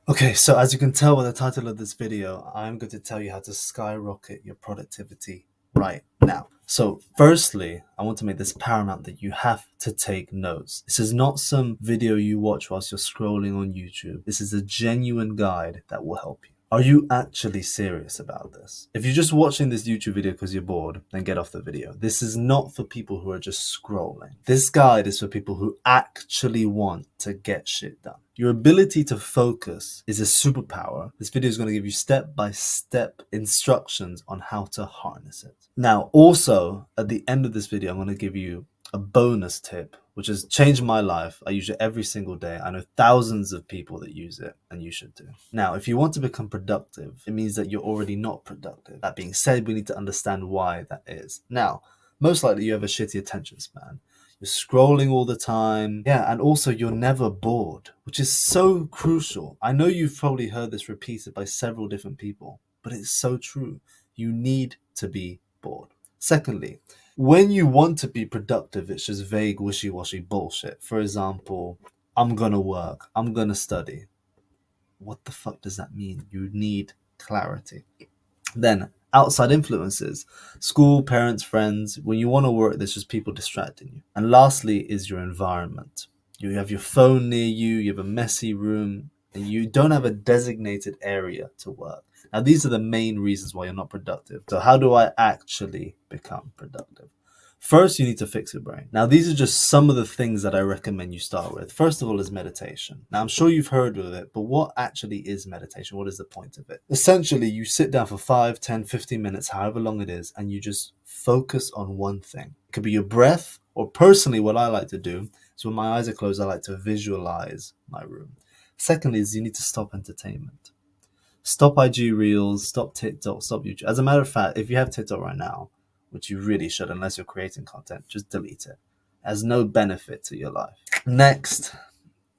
Okay, so as you can tell by the title of this video, I'm going to tell you how to skyrocket your productivity right now. So firstly, I want to make this paramount that you have to take notes. This is not some video you watch whilst you're scrolling on YouTube. This is a genuine guide that will help you. Are you actually serious about this? If you're just watching this YouTube video because you're bored, then get off the video. This is not for people who are just scrolling. This guide is for people who actually want to get shit done. Your ability to focus is a superpower. This video is going to give you step-by-step instructions on how to harness it. Now, also, at the end of this video, I'm going to give you a bonus tip, which has changed my life. I use it every single day. I know thousands of people that use it, and you should too. Now, if you want to become productive, it means that you're already not productive. That being said, we need to understand why that is. Now, most likely you have a shitty attention span. You're scrolling all the time. Yeah, and also you're never bored, which is so crucial. I know you've probably heard this repeated by several different people, but it's so true. You need to be bored. Secondly, when you want to be productive, it's just vague, wishy-washy bullshit. For example, I'm gonna work, I'm gonna study. What the fuck does that mean? You need clarity. Then outside influences, school, parents, friends. When you want to work, there's just people distracting you. And lastly is your environment. You have your phone near you have a messy room, and you don't have a designated area to work. Now, these are the main reasons why you're not productive. So how do I actually become productive? First, you need to fix your brain. Now, these are just some of the things that I recommend you start with. First of all is meditation. Now, I'm sure you've heard of it, but what actually is meditation? What is the point of it? Essentially, you sit down for 5, 10, 15 minutes, however long it is, and you just focus on one thing. It could be your breath, or personally, what I like to do is when my eyes are closed, I like to visualize my room. Secondly is you need to stop entertainment. Stop IG Reels, stop TikTok, stop YouTube. As a matter of fact, if you have TikTok right now, which you really should unless you're creating content, just delete it. It has no benefit to your life. Next,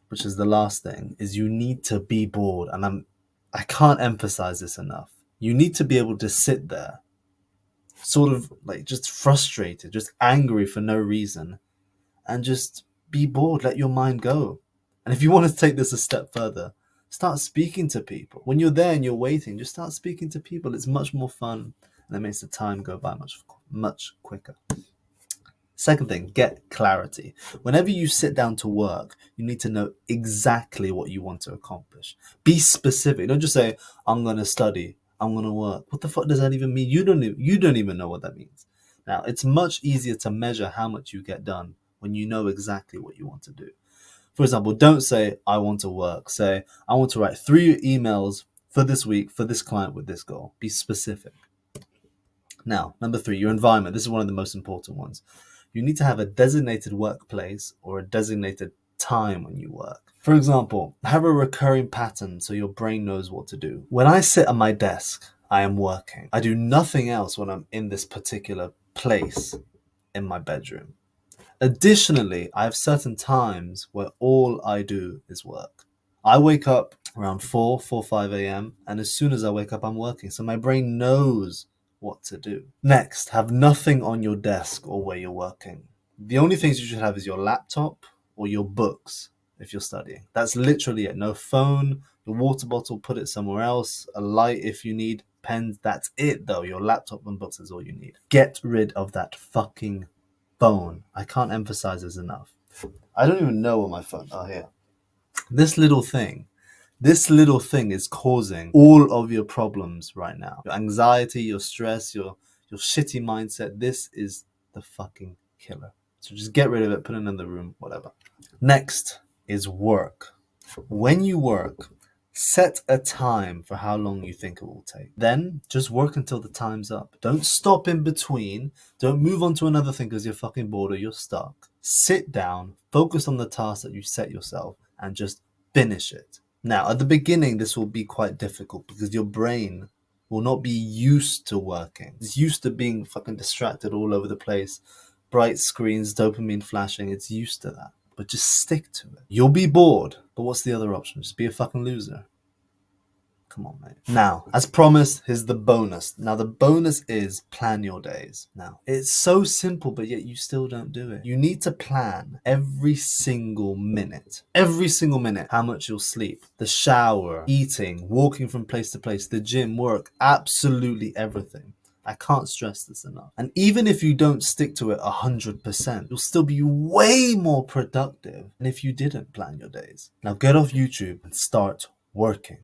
which is the last thing, is you need to be bored. And I can't emphasize this enough. You need to be able to sit there, sort of like just frustrated, just angry for no reason, and just be bored. Let your mind go. And if you want to take this a step further, start speaking to people. When you're there and you're waiting, just start speaking to people. It's much more fun, and it makes the time go by much quicker. Second thing, get clarity. Whenever you sit down to work, you need to know exactly what you want to accomplish. Be specific. Don't just say, I'm going to study, I'm going to work. What the fuck does that even mean? You don't even know what that means. Now, it's much easier to measure how much you get done when you know exactly what you want to do. For example, don't say, I want to work. Say, I want to write 3 emails for this week for this client with this goal. Be specific. Now, number 3, your environment. This is one of the most important ones. You need to have a designated workplace or a designated time when you work. For example, have a recurring pattern so your brain knows what to do. When I sit at my desk, I am working. I do nothing else when I'm in this particular place in my bedroom. Additionally, I have certain times where all I do is work. I wake up around 5 a.m. and as soon as I wake up, I'm working. So my brain knows what to do. Next, have nothing on your desk or where you're working. The only things you should have is your laptop or your books if you're studying. That's literally it. No phone, your water bottle, put it somewhere else, a light if you need, pens. That's it though. Your laptop and books is all you need. Get rid of that fucking phone. I can't emphasize this enough. I don't even know what my phone. Oh, here. This little thing is causing all of your problems right now. Your anxiety, your stress, your shitty mindset. This is the fucking killer. So just get rid of it, put it in the room, whatever. Next is work. When you work, set a time for how long you think it will take. Then just work until the time's up. Don't stop in between. Don't move on to another thing because you're fucking bored or you're stuck. Sit down, focus on the task that you set yourself, and just finish it. Now, at the beginning, this will be quite difficult because your brain will not be used to working. It's used to being fucking distracted all over the place. Bright screens, dopamine flashing, it's used to that. But just stick to it. You'll be bored, but what's the other option? Just be a fucking loser. Come on, mate. Now, as promised, here's the bonus. Now, the bonus is plan your days. Now, it's so simple, but yet you still don't do it. You need to plan every single minute. Every single minute. How much you'll sleep, the shower, eating, walking from place to place, the gym, work, absolutely everything. I can't stress this enough. And even if you don't stick to it 100%, you'll still be way more productive than if you didn't plan your days. Now get off YouTube and start working.